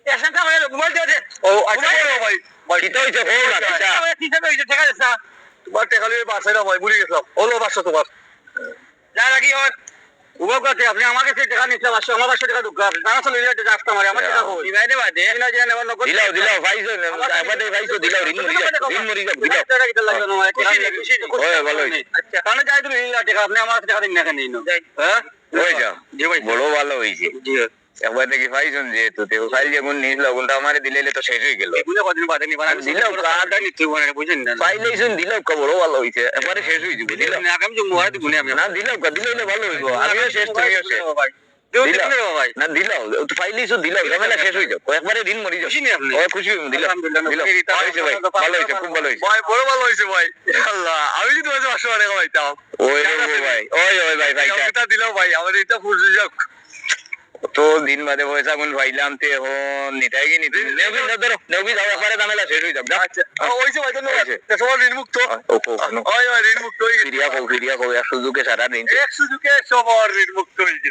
পেশেন্টটা হয়ে মোবাইল দিয়ে দে। ও আচ্ছা ভাই ভাই কিতা হইছে কও না কিতা তিনটা হয়েছে ঠিক আছে না তোমার টাকা লিয়ে বাসায় না ভাই ভুলে গেছিলাম হলো 500 তোমার যা রাখি হয় উগো করতে আপনি আমাকে সেই টাকা নিতে 500 আমার 500 টাকা ঢুকা আপনি জানা চলে যাচ্ছে রাস্তা মারে আমার টাকা কই দিবাই দেবা দে না যে নেবার নগদ দিলাও দিলাও ভাইছো আবাদে ভাইছো দিলাও ঋণ মরি যাও দিলাও টাকা কিটা লাগবে না খুশি ওই ভালো হইছে আচ্ছা কারণ যাই তুমি নিলা টাকা আপনি আমার টাকা দিন না কেন নিনো হ্যাঁ ওই যাও জি ভাই বড় ভালো হইছে জি একবার দেখি ভাইছুন যে তো তেও ফাইল যেমন নিল ওগুলো আমারে দিলে তো শেষ হয়ে গেল এগুলো কদিন বাদে নিবা আমি দিলাও কাটা নিতে বনে বুঝেন না ফাইল এইছুন দিলাও বড় ভালো হইছে একবারে শেষ হয়ে যাবে দিলাও না আগাম যে মোবাইল দিবনি আমি না দিলাও দিলে ভালো হইবো আমিও শেষ তুমিও শেষ ভাই দেও দিবেন ভাই না দিলাও তো ফাইল এইছুন দিলাও ঝামেলা শেষ হয়ে যাও একবারে ঋণ মরি যাও খুশি নি আপনি ও খুশি দিলাও দিলাও হইছে ভাই ভালো হইছে খুব ভালো হইছে ভাই বড় ভালো হয়েছে ভাই আল্লাহ আমি যদি তোমার 500 টাকা পাইতাম ওই ভাই ওই ভাই ভাই এটা দিলাও ভাই আমাদের এটা ফুলছে যাক তো দিন বাদে পয়সা কোন পাইলাম তে হন নিতাই কি নিতে নেবি না ধরো নেবি যাও একবারে ঝামেলা শেষ হয়ে যাবে আচ্ছা ওইছে ভাই ধন্যবাদ তোমার ঋণ মুক্ত ওকে ওই ঋণ মুক্ত হয়ে গেছে ফিরিয়া কো এক সুযোগে সারা দিন এক সুযোগে সবার ঋণ মুক্ত হয়ে গেছে